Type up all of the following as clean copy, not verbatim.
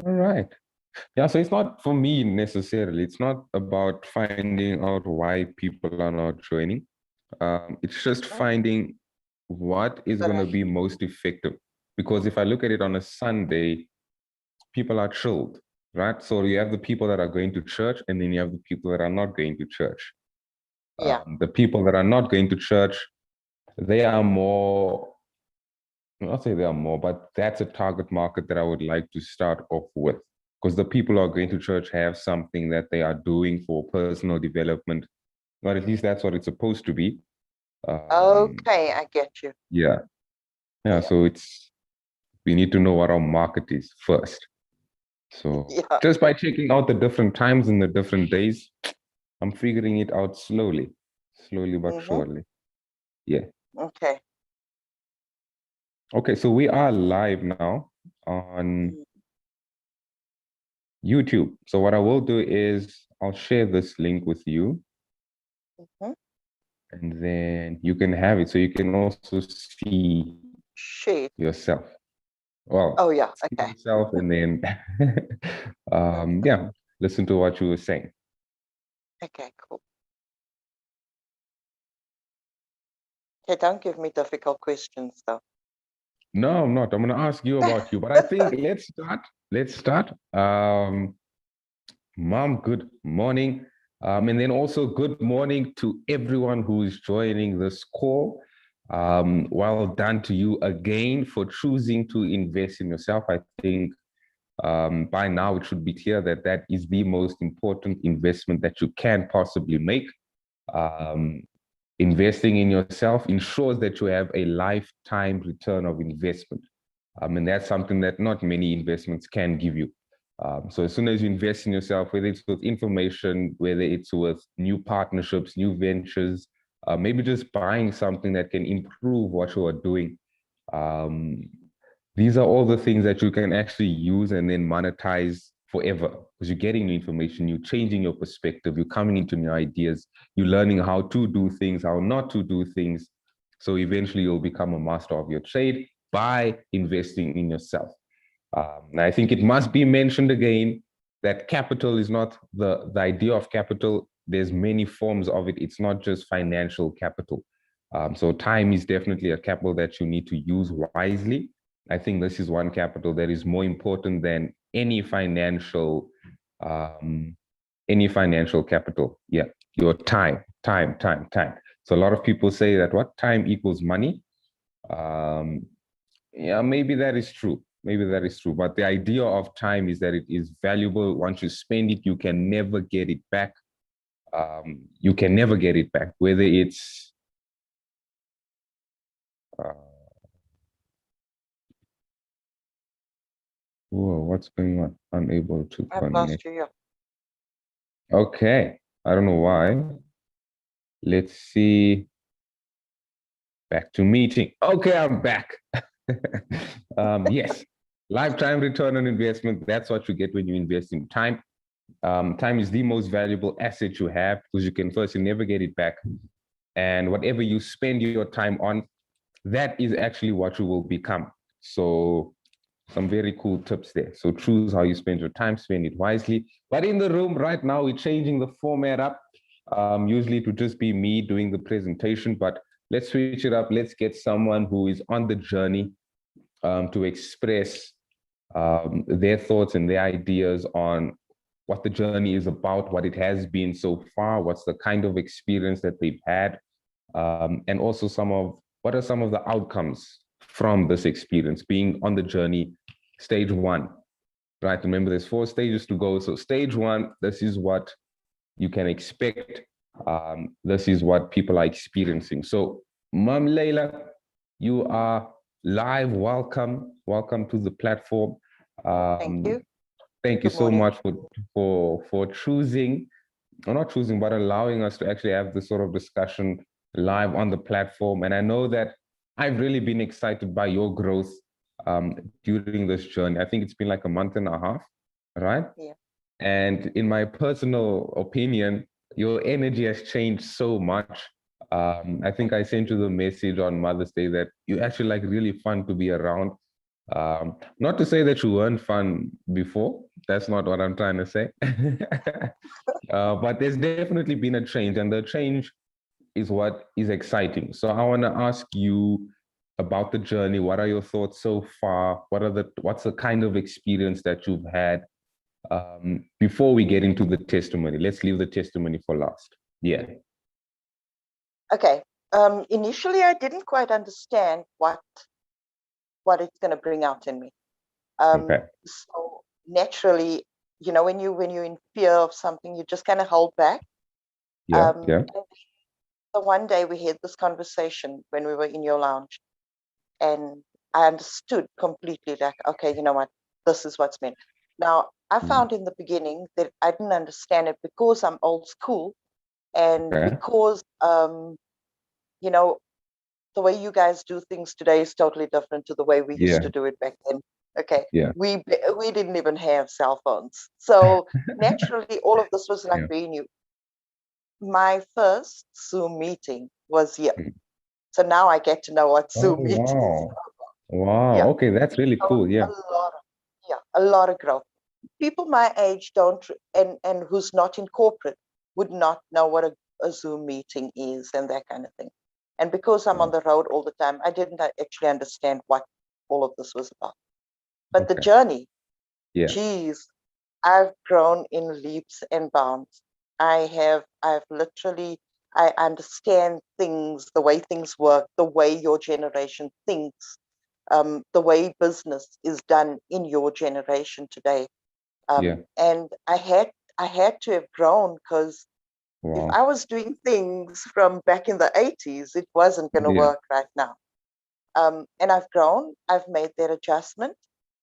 All right. Yeah, so it's not for me necessarily. It's not about finding out why people are not joining. It's just Okay. finding what is But going to I, be most effective. Because if I look at it on a Sunday, people are chilled, right? So you have the people that are going to church, and then you have the people that are not going to church. yeah, The people that are not going to church, they are more, I'll say they are more, but that's a target market that I would like to start off with. Because the people who are going to church have something that they are doing for personal development, or at least that's what it's supposed to be. Um, okay, I get you. yeah, yeah. Yeah, So we need to know what our market is first. So yeah. just by checking out the different times and the different days, I'm figuring it out slowly, slowly but Mm-hmm. surely. Yeah. Okay. Okay, so we are live now on YouTube. So what I will do is I'll share this link with you, Mm-hmm. and then you can have it so you can also see Shit. yourself. Well, Oh, yeah. see Okay. yourself and then Mhm. yeah, listen to what you were saying. Okay, cool. Okay, don't give me difficult questions, though. No, I'm not. I'm gonna ask you about you, but I think let's start. Let's start. Mom, good morning. And then also good morning to everyone who is joining this call. Well done to you again for choosing to invest in yourself. I think by now it should be clear that that is the most important investment that you can possibly make. Um, Investing in yourself ensures that you have a lifetime return of investment. And that's something that not many investments can give you. So as soon as you invest in yourself, whether it's with information, whether it's with new partnerships, new ventures, maybe just buying something that can improve what you are doing. Um, these are all the things that you can actually use and then monetize forever because you're getting new information, you're changing your perspective, you're coming into new ideas, you're learning how to do things, how not to do things. So eventually you'll become a master of your trade by investing in yourself. And I think it must be mentioned again that capital is not the idea of capital. There's many forms of it. It's not just financial capital. So time is definitely a capital that you need to use wisely. I think this is one capital that is more important than um, any financial capital. Yeah, your time. So a lot of people say that what time equals money. Um, yeah, maybe that is true. Maybe that is true. But the idea of time is that it is valuable. Once you spend it, you can never get it back. You can never get it back, whether it's uh, whoa, what's going on? Unable to I've lost connect. you. Yeah. Okay. I don't know why. Let's see. Back to meeting. Okay, I'm back. Yes. Lifetime return on investment. That's what you get when you invest in time. Time is the most valuable asset you have because you can firstly never get it back. And whatever you spend your time on, that is actually what you will become. So some very cool tips there. So choose how you spend your time, spend it wisely. But in the room right now, we're changing the format up. Usually it would just be me doing the presentation, but let's switch it up. Let's get someone who is on the journey to express their thoughts and their ideas on what the journey is about, what it has been so far, what's the kind of experience that they've had, and also what are some of the outcomes from this experience being on the journey. Stage one, right? Remember, there's 4 stages to go. So stage one, this is what you can expect. This is what people are experiencing. So, Mom Leila, you are live. Welcome to the platform. Thank you. Thank you Good so morning. much for choosing, or not choosing, but allowing us to actually have this sort of discussion live on the platform. And I know that I've really been excited by your growth during this journey. I think it's been like a month and a half, right? Yeah. And in my personal opinion, your energy has changed so much. I think I sent you the message on Mother's Day that you're actually like really fun to be around. Not to say that you weren't fun before. That's not what I'm trying to say. But there's definitely been a change, and the change is what is exciting. So I want to ask you about the journey. What are your thoughts so far? What's the kind of experience that you've had? Before we get into the testimony, let's leave the testimony for last. Yeah. Okay. Initially, I didn't quite understand what it's going to bring out in me. Okay. So naturally, when you're in fear of something, you just kind of hold back. Yeah. Yeah. And so one day we had this conversation when we were in your lounge, and I understood completely, like, okay, you know what, this is what's meant. Now, I found in the beginning that I didn't understand it because I'm old school, and Okay. because the way you guys do things today is totally different to the way we used Yeah. to do it back then. Okay, Yeah. we didn't even have cell phones, so naturally all of this was like Yeah. very new. My first Zoom meeting was here, Mm. so now I get to know what Oh, Zoom meetings wow. are. Wow. Yeah, Okay, that's really so cool. Yeah. a lot of growth. People my age don't, and who's not in corporate would not know what a Zoom meeting is and that kind of thing. And because I'm on the road all the time, I didn't actually understand what all of this was about. But the Okay. journey, Yeah. geez, I've grown in leaps and bounds. I've literally, I understand things, the way things work, the way your generation thinks, the way business is done in your generation today. Yeah. And I had to have grown, because if Wow. I was doing things from back in the 80s, it wasn't going to Yeah. work right now. And I've grown, I've made that adjustment.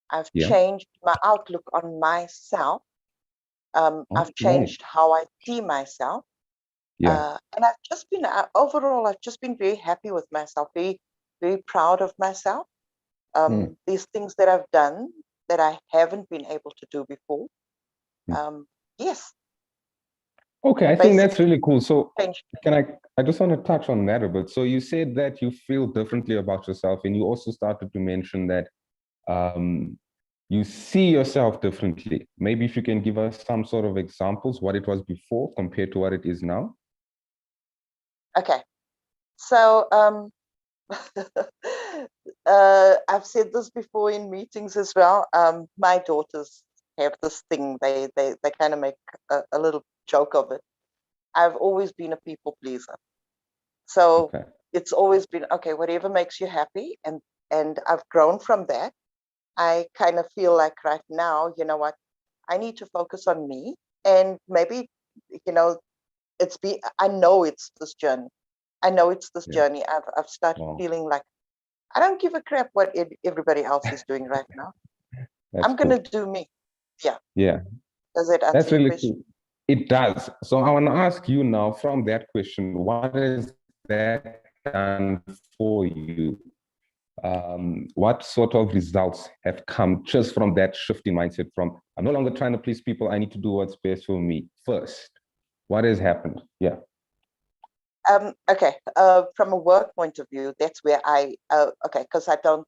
I've Yeah. changed my outlook on myself. Oh, I've nice. changed how I see myself. Yeah. And I've just been, overall, I've just been very happy with myself, very, very proud of myself. Mm. These things that I've done that I haven't been able to do before. Mm. Yes, Okay, I think that's basically really cool. So changed. can I just want to touch on that a bit. So you said that you feel differently about yourself, and you also started to mention that um, you see yourself differently. Maybe if you can give us some sort of examples, what it was before compared to what it is now. Okay, so I've said this before in meetings as well. My daughters have this thing; they kind of make a little joke of it. I've always been a people pleaser, so Okay. it's always been okay. Whatever makes you happy, and I've grown from that. I kind of feel like right now, you know what, I need to focus on me, and maybe, you know, I know it's this journey. I know it's this Yeah. journey. I've started Wow. feeling like I don't give a crap what everybody else is doing right now. That's I'm gonna cool. do me. Yeah. Yeah. Does that That's answer your really question? cool. It does. So I want to ask you now from that question, what has that done for you? What sort of results have come just from that shift in mindset from I'm no longer trying to please people, I need to do what's best for me first? What has happened? Yeah. Okay. From a work point of view, that's where okay, because I don't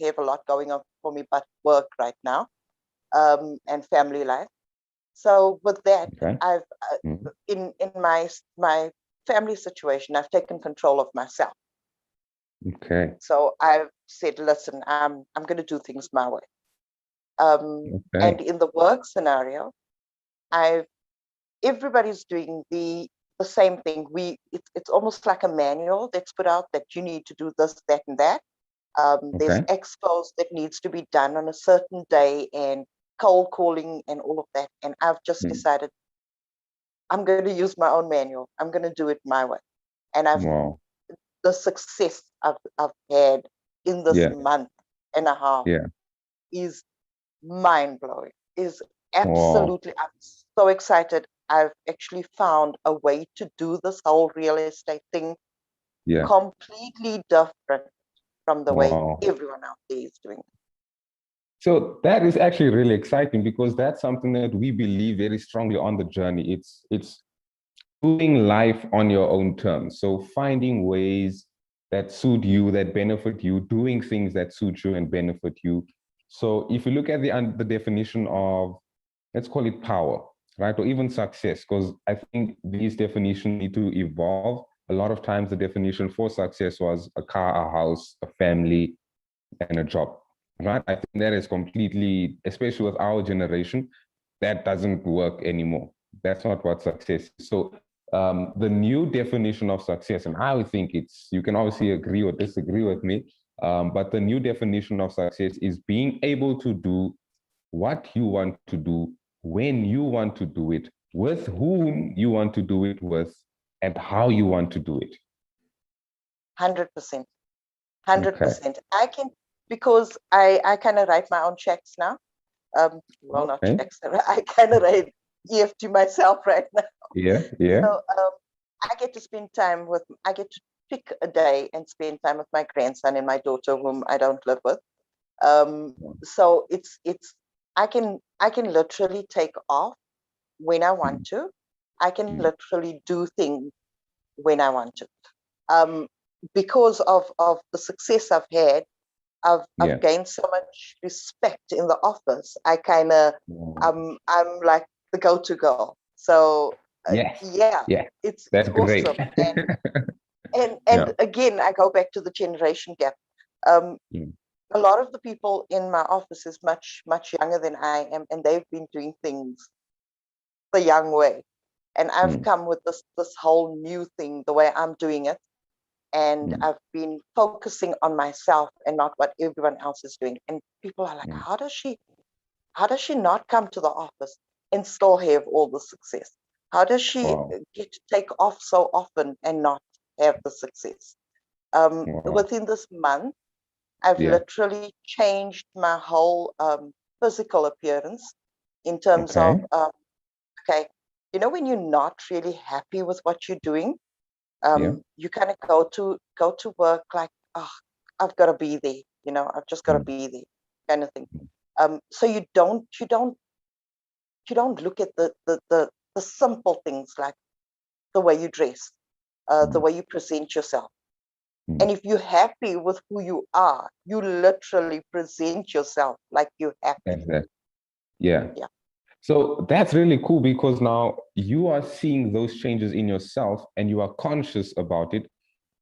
have a lot going on for me but work right now, and family life. So with that, Okay. I've Mhm. in my family situation, I've taken control of myself. Okay. So I've said, listen, I'm going to do things my way. And Okay. in the work scenario, I've everybody's doing the same thing. It's almost like a manual that's put out that you need to do this, that, and that. There's Okay. expos that needs to be done on a certain day, and cold calling and all of that. And I've just Mm. decided I'm going to use my own manual. I'm going to do it my way. And Wow. the success I've had in this Yeah. month and a half Yeah. is mind blowing. Is Wow. absolutely, I'm so excited. I've actually found a way to do this whole real estate thing Yeah. completely different from the way Wow. everyone out there is doing it. So that is actually really exciting because that's something that we believe very strongly on the journey. It's doing life on your own terms. So finding ways that suit you, that benefit you, doing things that suit you and benefit you. So if you look at the definition of, let's call it power, right? Or even success, because I think these definitions need to evolve. A lot of times the definition for success was a car, a house, a family, and a job, right? I think that is completely, especially with our generation, that doesn't work anymore. That's not what success is. So the new definition of success, and I would think it's, you can obviously agree or disagree with me, but the new definition of success is being able to do what you want to do, when you want to do it, with whom you want to do it with, and how you want to do it. 100%. Okay. 100%. I can, because I kind of write my own checks now. Well, not Okay. checks. I kind of write EFT myself right now. Yeah. Yeah. So I get to spend time with, I get to pick a day and spend time with my grandson and my daughter, whom I don't live with. So it's, I can literally take off when I want to. I can literally do things when I want to. Because of the success I've had, I've gained so much respect in the office. I kind of, I'm like the go-to girl. So Yes. yeah, Yeah. it's That's great. awesome. And Yeah. again, I go back to the generation gap. A lot of the people in my office is much younger than I am, and they've been doing things the young way. And I've come with this whole new thing, the way I'm doing it. And I've been focusing on myself and not what everyone else is doing. And people are like, how does she not come to the office and still have all the success? How does she get to take off so often and not have the success? Within this month, I've literally changed my whole physical appearance in terms of, okay, you know, when you're not really happy with what you're doing, you kind of go to work like, oh, I've got to be there, you know, I've just got to be there, kind of thing. So you don't look at the simple things like the way you dress, the way you present yourself. And if you're happy with who you are, you literally present yourself like you're happy. Exactly. Yeah. Yeah. So that's really cool because now you are seeing those changes in yourself and you are conscious about it.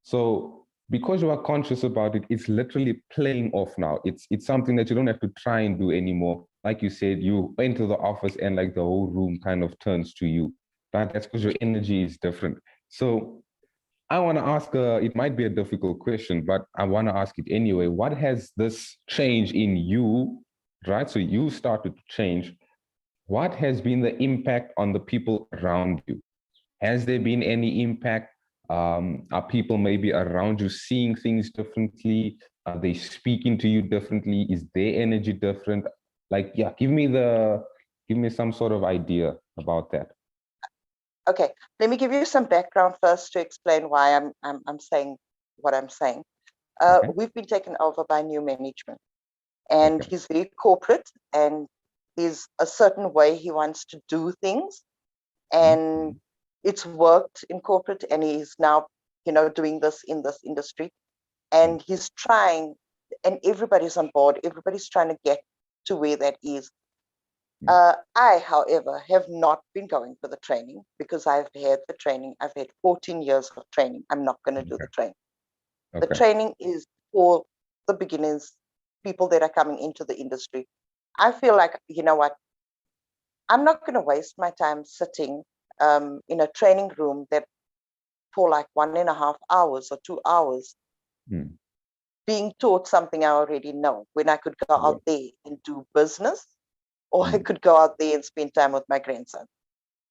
So because you are conscious about it, it's literally playing off now. It's something that you don't have to try and do anymore. Like you said, you enter the office and like the whole room kind of turns to you. Right? That's because your energy is different. So I want to ask, it might be a difficult question, but I want to ask it anyway. What has this change in you, right? So you started to change. What has been the impact on the people around you? Has there been any impact? Are people maybe around you seeing things differently? Are they speaking to you differently? Is their energy different? Like, yeah, give me some sort of idea about that. Okay, let me give you some background first to explain why I'm saying what I'm saying. We've been taken over by new management, and he's very corporate, and there's a certain way he wants to do things, and it's worked in corporate, and he's now, you know, doing this in this industry, and he's trying, and everybody's on board. Everybody's trying to get to where that is. I, however, have not been going for the training because I've had the training. I've had 14 years of training. I'm not going to do the training. The training is for the beginners, people that are coming into the industry. I feel like, you know what, I'm not going to waste my time sitting in a training room that for like 1.5 hours or 2 hours being taught something I already know, when I could go out there and do business, or I could go out there and spend time with my grandson.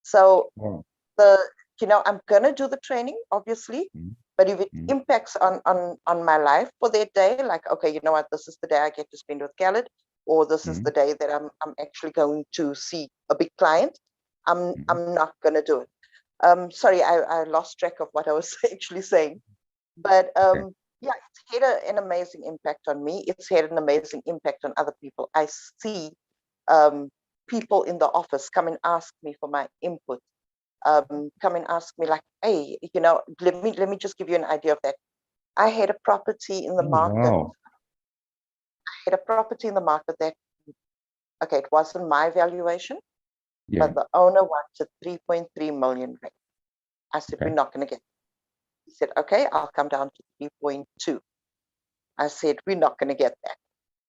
So you know, I'm gonna do the training, obviously, but if it impacts on my life for that day, like, okay, you know what, this is the day I get to spend with Khaled, or this is the day that I'm actually going to see a big client, I'm not gonna do it. Sorry, I lost track of what I was actually saying, but yeah, it's had an amazing impact on me. It's had an amazing impact on other people. I see people in the office come and ask me for my input, come and ask me like, hey, you know, let me just give you an idea of that. I had a property in the Oh, market. wow. I had a property in the market that, okay, it wasn't my valuation, Yeah. but the owner wanted 3.3 million rand. I said, Okay. we're not going to get it. He said, okay, I'll come down to 3.2. I said, we're not going to get that.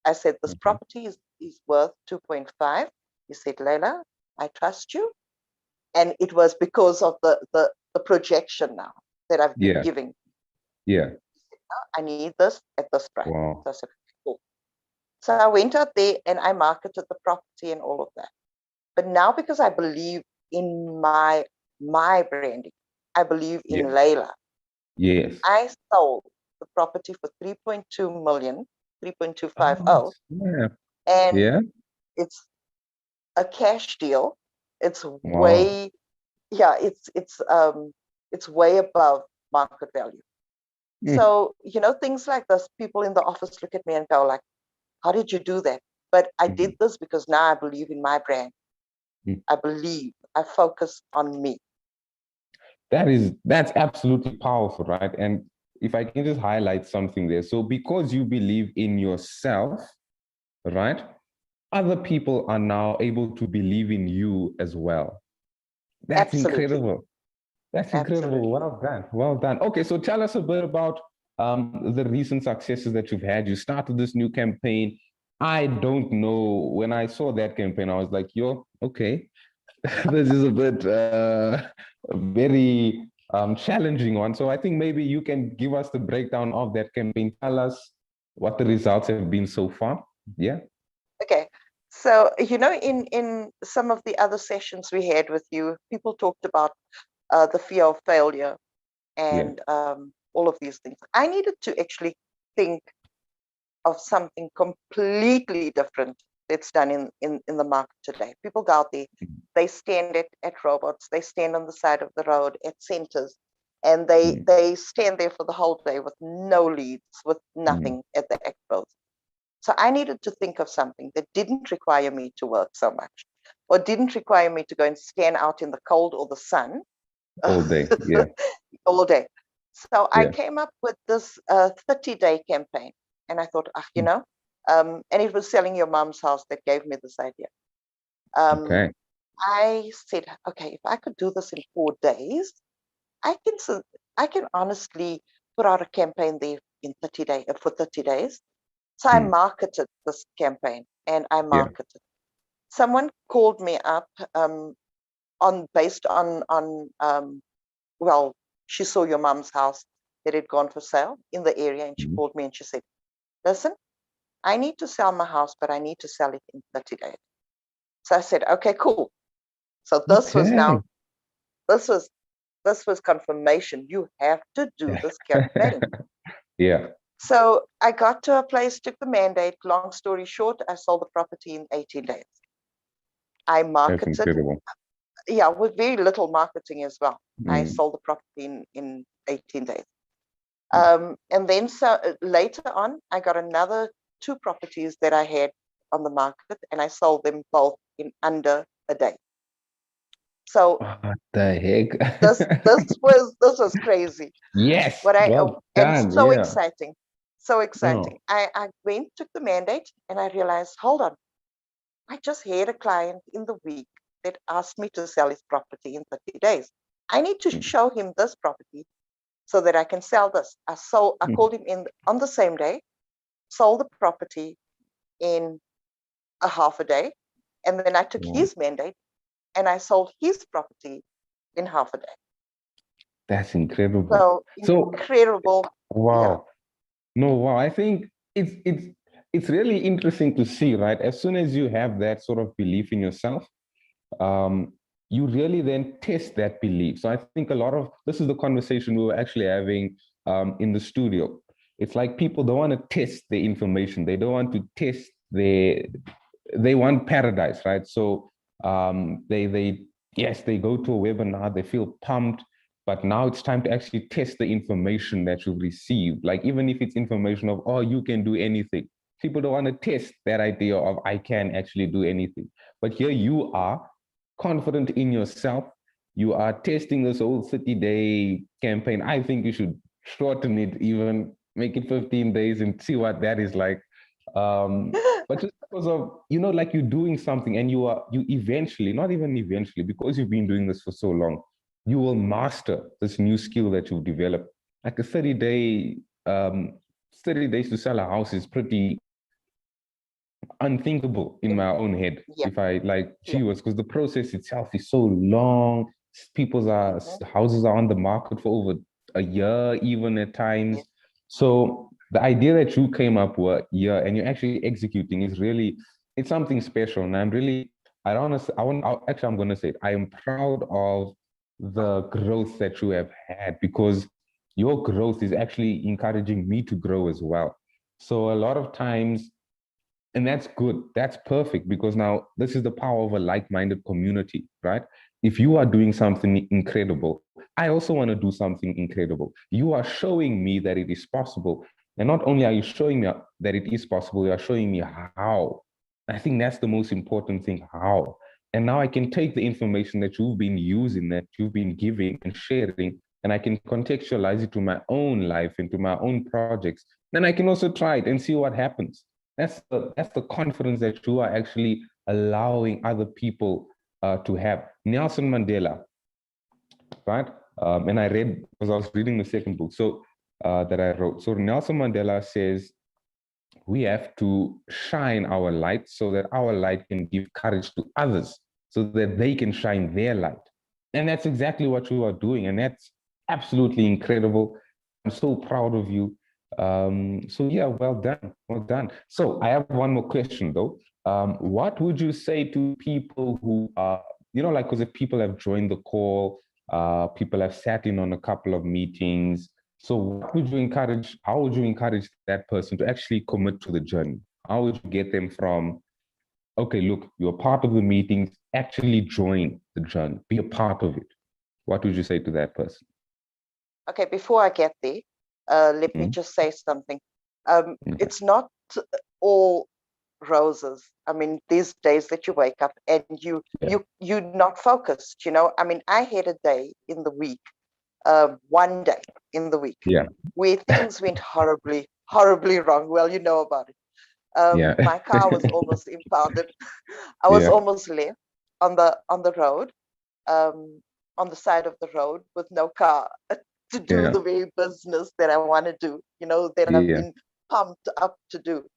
I said, this Okay. property is worth 2.5. He said, Leila, I trust you. And it was because of the projection now that I've been Yeah. giving. Yeah. I need this at this price. Wow. So I said, cool. So I went out there and I marketed the property and all of that. But now, because I believe in my branding, I believe in Yeah. Leila, Yes. I sold the property for 3.2 million, 3.250, Oh, yeah. and Yeah. it's a cash deal. It's Wow. way, yeah, it's way above market value. Mm. So, things like this, people in the office look at me and go like, how did you do that? But I did Mhm. this because now I believe in my brand. Mm. I focus on me. That's absolutely powerful, right? And if I can just highlight something there. So because you believe in yourself, right? Other people are now able to believe in you as well. That's Absolutely. incredible. That's incredible. Absolutely. Well done. Well done. Okay, so tell us a bit about the recent successes that you've had. You started this new campaign. I don't know. When I saw that campaign, I was like, yo, okay, this is a bit very challenging one. So I think maybe you can give us the breakdown of that campaign. Tell us what the results have been so far. Yeah. Okay. So, in some of the other sessions we had with you, people talked about the fear of failure Yeah. and all of these things. I needed to actually think of something completely different that's done in the market today. People go out there, they stand at robots, they stand on the side of the road at centers, and Mm, they stand there for the whole day with no leads, with mm. nothing at the expos. So I needed to think of something that didn't require me to work so much, or didn't require me to go and stand out in the cold or the sun All day. Yeah. all day. So I Yeah. came up with this 30-day campaign. And I thought, Mm. and it was selling your mom's house that gave me this idea. Okay. I said, okay, if I could do this in 4 days, I can I can honestly put out a campaign there in 30 days for 30 days. So I Mm. marketed this campaign and I Yeah. marketed. Someone called me up based on well, she saw your mom's house that had gone for sale in the area, and she Mm. called me and she said, listen, I need to sell my house, but I need to sell it in 30 days. So I said, okay, cool. So Okay. this was confirmation. You have to do this campaign. Yeah. So I got to a place, took the mandate. Long story short, I sold the property in 18 days. I That's marketed, incredible. yeah, with very little marketing as well. I Mm. sold the property in 18 days. Mm. And then later on, I got another 2 properties that I had on the market, and I sold them both in under a day. So What the this heck? this was crazy. Yes. What I Well and done. so Yeah. exciting, so exciting. Oh. I went, took the mandate, and I realized, hold on, I just had a client in the week that asked me to sell his property in 30 days. I need to Mm. show him this property so that I can sell this. I Mm. called him in on the same day, sold the property in a half a day, and then I took Wow. his mandate and I sold his property in half a day. That's incredible. So So, incredible. Yeah, wow. No, wow. I think it's really interesting to see, right? As soon as you have that sort of belief in yourself, um, you really then test that belief. So I think a lot of this is the conversation we were actually having in the studio. It's like people don't want to test the information. They don't want to test they want paradise, right? So they yes, they go to a webinar, they feel pumped, but now it's time to actually test the information that you've received. Like even if it's information of, oh, you can do anything, people don't want to test that idea of I can actually do anything. But here you are confident in yourself. You are testing this whole 30-day campaign. I think you should shorten it, even make it 15 days and see what that is like. But just because of, like you're doing something and you eventually, not even eventually, because you've been doing this for so long, you will master this new skill that you've developed. Like a 30 days to sell a house is pretty unthinkable in my own head. Yeah, If I like, yeah. gee, because the process itself is so long. Houses are on the market for over a year, even at times. Yes. So the idea that you came up with, yeah, and you're actually executing is really, it's something special. And I honestly, actually, I'm going to say it. I am proud of the growth that you have had, because your growth is actually encouraging me to grow as well. So a lot of times, and that's good. That's perfect, because now this is the power of a like-minded community, right? If you are doing something incredible, I also want to do something incredible. You are showing me that it is possible. And not only are you showing me that it is possible, you are showing me how. I think that's the most important thing, how. And now I can take the information that you've been using, that you've been giving and sharing, and I can contextualize it to my own life and to my own projects. Then I can also try it and see what happens. That's the confidence that you are actually allowing other people to have. Nelson Mandela, right? And I read, because I was reading the second book, so that I wrote. So Nelson Mandela says we have to shine our light so that our light can give courage to others, so that they can shine their light. And that's exactly what you are doing, and that's absolutely incredible. I'm so proud of you. So yeah, well done, well done. So I have one more question though. What would you say to people who are, like, because if people have joined the call, people have sat in on a couple of meetings. So how would you encourage that person to actually commit to the journey? How would you get them from, okay, look, you're part of the meetings, actually join the journey, be a part of it? What would you say to that person? Okay, before I get there, let me Mm. just say something. Okay. It's not all roses. I mean, these days that you wake up and Yeah. you're not focused. I mean, I had a day in the week, one day in the week, Yeah. where things went horribly, horribly wrong. Well, you know about it. Yeah. My car was almost impounded. I was Yeah. almost left on the road, um, on the side of the road with no car to do Yeah. the very business that I want to do, that I've Yeah. been pumped up to do.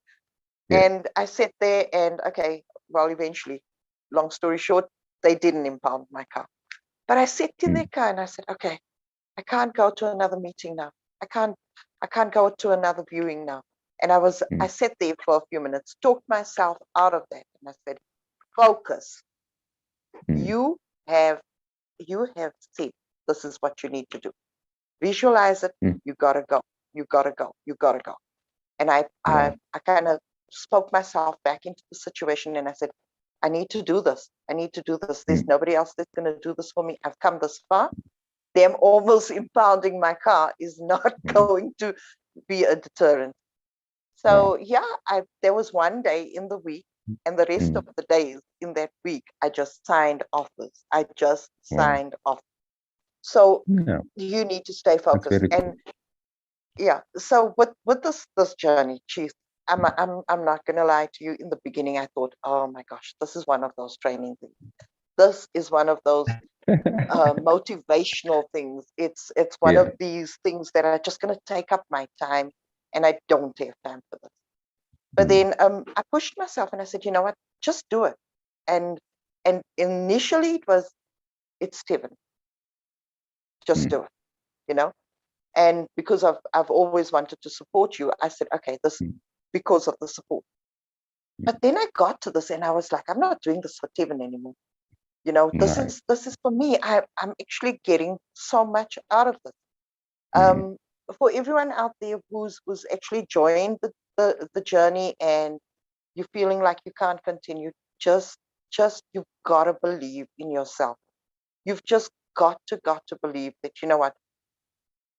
Yeah. And I sat there and, okay, well, eventually, long story short, they didn't impound my car. But I sat in their Mm. car and I said, okay, I can't go to another meeting now. I can't, I can't go to another viewing now. And I Mm. sat there for a few minutes, talked myself out of that. And I said, focus. Mm. You have, you have said this is what you need to do. Visualize it. Mm. You gotta go. You gotta go. You gotta go. And I, I, Wow. I kind of spoke myself back into the situation and I said, I need to do this. I need to do this. There's Mm. nobody else that's going to do this for me. I've come this far. Them almost impounding my car is not Mm. going to be a deterrent. Wow. So yeah, there was one day in the week, and the rest of Mm. the days in that week, I just signed offers. I just Wow. signed off. So Yeah, you need to stay that's focused. very And cool. yeah, so with this journey, geez, I'm not gonna lie to you. In the beginning, I thought, oh my gosh, this is one of those training things. This is one of those motivational things. It's one Yeah. of these things that are just gonna take up my time, and I don't have time for this. But Mm. then I pushed myself and I said, you know what, just do it. And initially it was, it's Steven, just Mm. do it, you know. And because I've always wanted to support you, I said, okay, this Mm. because of the support. But then I got to this and I was like, I'm not doing this for Steven anymore. This Nice. is this is for me. I'm actually getting so much out of this. Mm. Um, for everyone out there who's actually joined the journey and you're feeling like you can't continue, just you've got to believe in yourself. You've just got to believe that, you know what,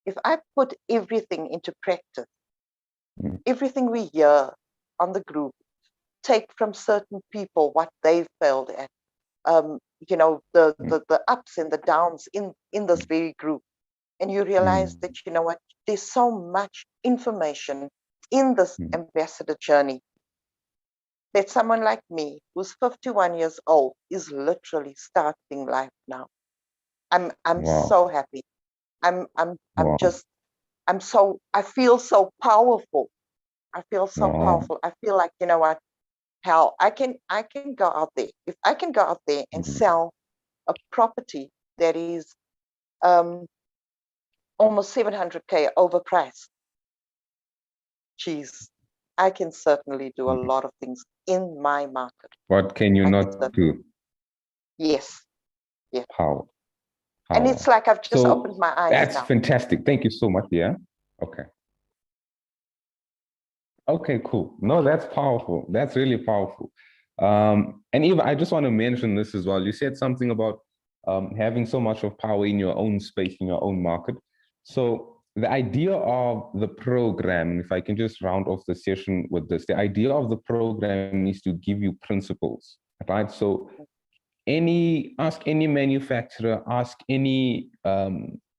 if I put everything into practice, Mm. everything we hear on the group, take from certain people what they failed at, um, the, Mm. the the ups and the downs in this very group. And you realize that, you know what, there's so much information in this ambassador journey that someone like me, who's 51 years old, is literally starting life now. I'm Wow. so happy. I'm Wow. just, I feel so powerful. I feel so Wow. powerful. I feel like, you know what, hell, I can go out there. If I can go out there and sell a property that is almost 700K overpriced, geez, I can certainly do a lot of things in my market. What can you I can not certainly, do? yes, yeah. Power. And Power. it's like I've just So opened my eyes that's now. fantastic. Thank you so much. Yeah. Okay. Okay, cool. No, that's powerful. That's really powerful. And Eva, I just want to mention this as well. You said something about having so much of power in your own space, in your own market. So the idea of the program, if I can just round off the session with this, the idea of the program is to give you principles, right? So ask any manufacturer, ask any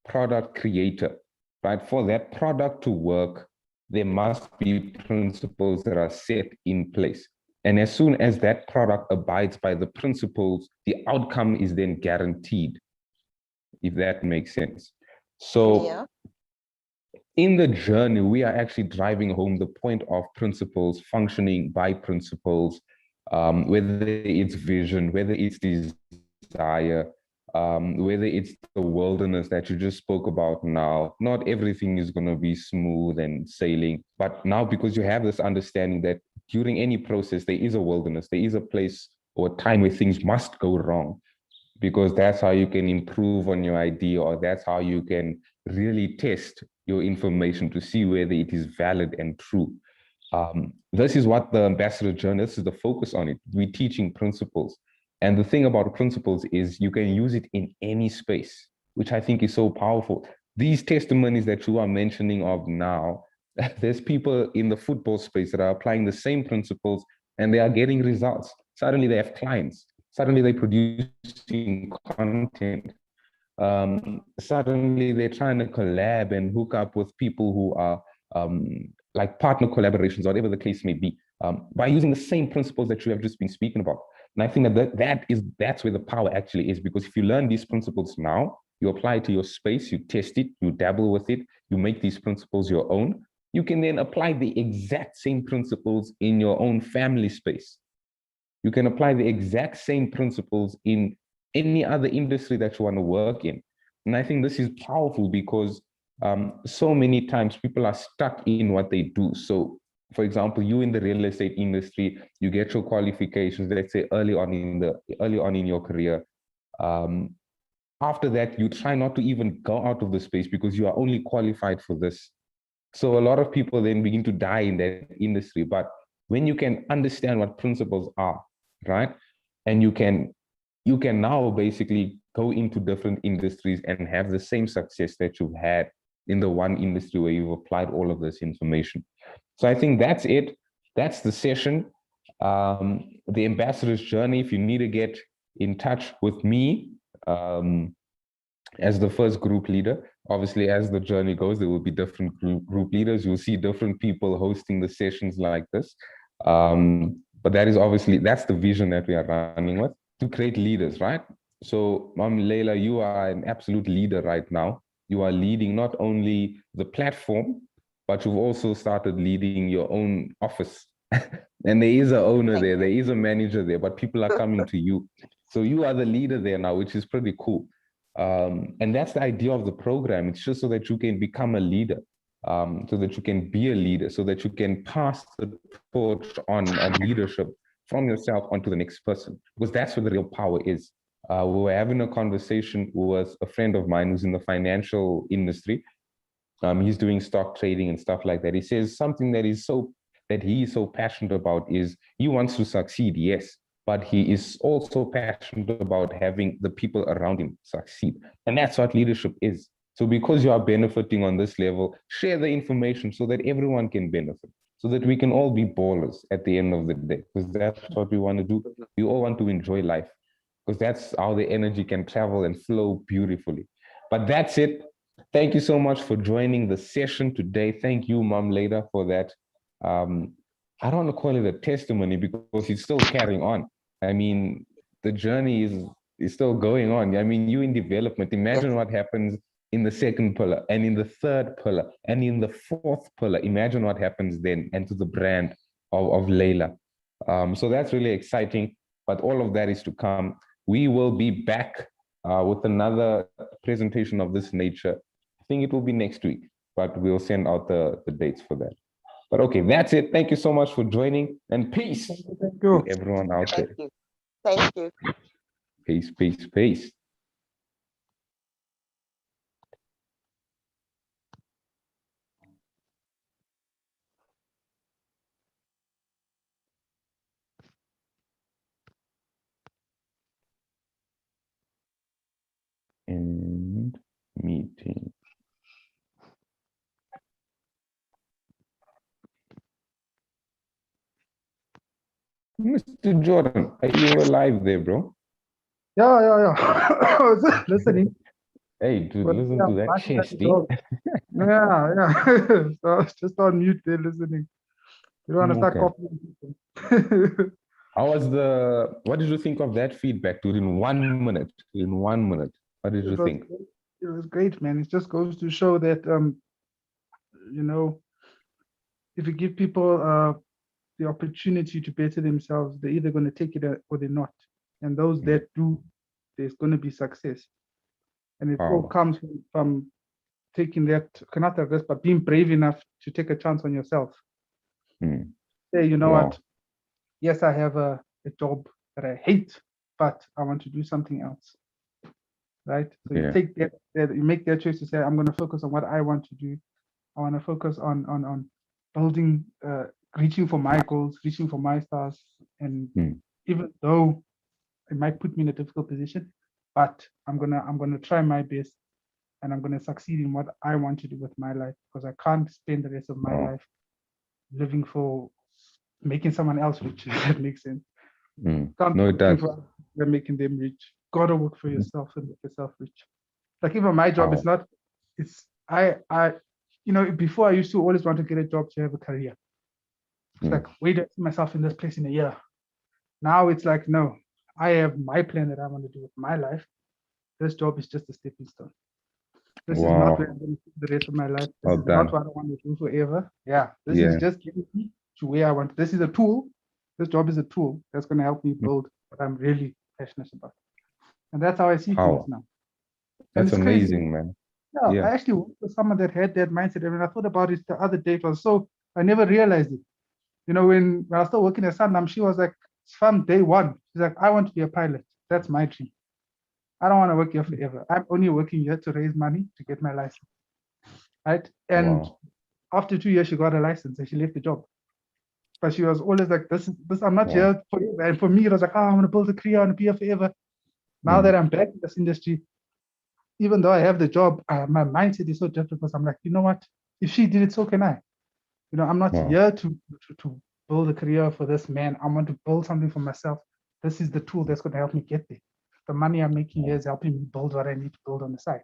product creator, right? For that product to work, there must be principles that are set in place. And as soon as that product abides by the principles, the outcome is then guaranteed, if that makes sense. So Yeah. in the journey, we are actually driving home the point of principles, functioning by principles, whether it's vision, whether it's desire, whether it's the wilderness that you just spoke about now. Not everything is going to be smooth and sailing, but now because you have this understanding that during any process, there is a wilderness, there is a place or a time where things must go wrong, because that's how you can improve on your idea, or that's how you can really test your information to see whether it is valid and true. This is what the ambassador journey, this is the focus on it. We're teaching principles. And the thing about principles is you can use it in any space, which I think is so powerful. These testimonies that you are mentioning of now, there's people in the football space that are applying the same principles and they are getting results. Suddenly they have clients. Suddenly they're producing content. Suddenly they're trying to collab and hook up with people who are like partner collaborations, whatever the case may be, by using the same principles that you have just been speaking about. And I think that's where the power actually is, because if you learn these principles now, you apply it to your space, you test it, you dabble with it, you make these principles your own, you can then apply the exact same principles in your own family space. You can apply the exact same principles in any other industry that you want to work in. And I think this is powerful because so many times people are stuck in what they do. So, for example, you in the real estate industry, you get your qualifications, let's say early on in your career. After that, you try not to even go out of the space because you are only qualified for this. So a lot of people then begin to die in that industry. But when you can understand what principles are, right, and you can now basically go into different industries and have the same success that you've had in the one industry where you've applied all of this information. So I think that's it. That's the session. The ambassador's journey. If you need to get in touch with me as the first group leader, obviously as the journey goes, there will be different group leaders. You'll see different people hosting the sessions like this. But that is obviously, that's the vision that we are running with, to create leaders, right? So Leila, you are an absolute leader right now. You are leading not only the platform, but you've also started leading your own office. And there is an owner there is a manager there, but people are coming to you. So you are the leader there now, which is pretty cool. And that's the idea of the program. It's just so that you can become a leader, so that you can be a leader, so that you can pass the torch on of leadership from yourself onto the next person, because that's where the real power is. We were having a conversation with a friend of mine who's in the financial industry. He's doing stock trading and stuff like that. He says something that he is so passionate about is he wants to succeed, yes, but he is also passionate about having the people around him succeed. And that's what leadership is. So because you are benefiting on this level, share the information so that everyone can benefit, so that we can all be ballers at the end of the day, because that's what we want to do. We all want to enjoy life, because that's how the energy can travel and flow beautifully. But that's it. Thank you so much for joining the session today. Thank you, Mom Leila, for that. I don't want to call it a testimony because it's still carrying on. I mean, the journey is still going on. I mean, you in development. Imagine Yes. what happens in the second pillar and in the third pillar and in the fourth pillar. Imagine what happens then and to the brand of Leila. So that's really exciting. But all of that is to come. We will be back with another presentation of this nature. I think it will be next week, but we'll send out the dates for that. But okay, that's it. Thank you so much for joining, and peace Thank you. to everyone out Thank there. you. Thank you. Peace, peace, peace. End meeting. Mr. Jordan, are you alive there, bro? Yeah. I was listening. Hey, dude, But listen yeah, to that barking at the chesty. dog. Yeah. So I was just on mute there listening. You don't want to start Okay. copying people. What did you think of that feedback, dude? In 1 minute, what did you It was think? it was great, man. It just goes to show that you know, if you give people the opportunity to better themselves, they're either going to take it or they're not. And those that do, there's going to be success. And it all Wow. comes from taking that, not that risk, but being brave enough to take a chance on yourself. Hmm. Say, you know Wow. what? Yes, I have a job that I hate, but I want to do something else. Right? So you Yeah. take that, you make that choice to say, I'm going to focus on what I want to do. I want to focus on building, reaching for my goals, reaching for my stars. And even though it might put me in a difficult position, but I'm gonna try my best, and I'm gonna succeed in what I want to do with my life, because I can't spend the rest of my Wow. life living for making someone else rich. If that makes sense. Can't No, be it working does. for others, making them rich. Gotta work for yourself and make yourself rich. Like even my job is Wow. not. It's before I used to always want to get a job to have a career. It's like, where do I see myself in this place in a year? Now it's like, no, I have my plan that I want to do with my life. This job is just a stepping stone. This is not where Wow. I'm going to spend the rest of my life. This Well is not done. what I want to do forever. Yeah, this is Yeah. just getting me to where I want. This is a tool. This job is a tool that's going to help me build what I'm really passionate about. And that's how I see things Wow. now. And That's it's crazy. amazing, man. Yeah, Yeah. I actually worked with someone that had that mindset. And when I thought about it the other day, it was so, I never realized it. You know, when I was still working at Sandam, she was like, from day one, she's like, I want to be a pilot. That's my dream. I don't want to work here forever. I'm only working here to raise money to get my license. Right. And Wow. after 2 years, she got a license and she left the job. But she was always like, this, I'm not Wow. here forever. And for me, it was like, I want to build a career, I want to be here forever. Now that I'm back in this industry, even though I have the job, my mindset is so different, because I'm like, you know what? If she did it, so can I. You know, I'm not Wow. here to build a career for this man. I want to build something for myself. This is the tool that's going to help me get there. The money I'm making here is helping me build what I need to build on the side.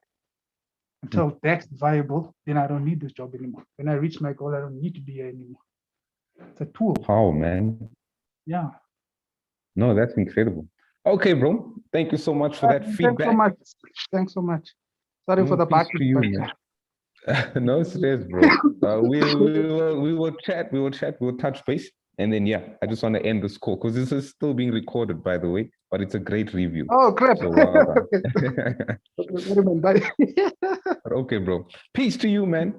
Until that's viable, then I don't need this job anymore. When I reach my goal, I don't need to be here anymore. It's a tool. Wow, man. Yeah. No, that's incredible. Okay, bro. Thank you so much for that Thanks feedback. so much. Thanks so much. Sorry for the Peace barking, to you, but man. No stress, bro. We will chat. We will touch base. And then, yeah, I just want to end this call because this is still being recorded, by the way, but it's a great review. oh crap. So well done. Okay, bye. Okay, bro. Peace to you, man.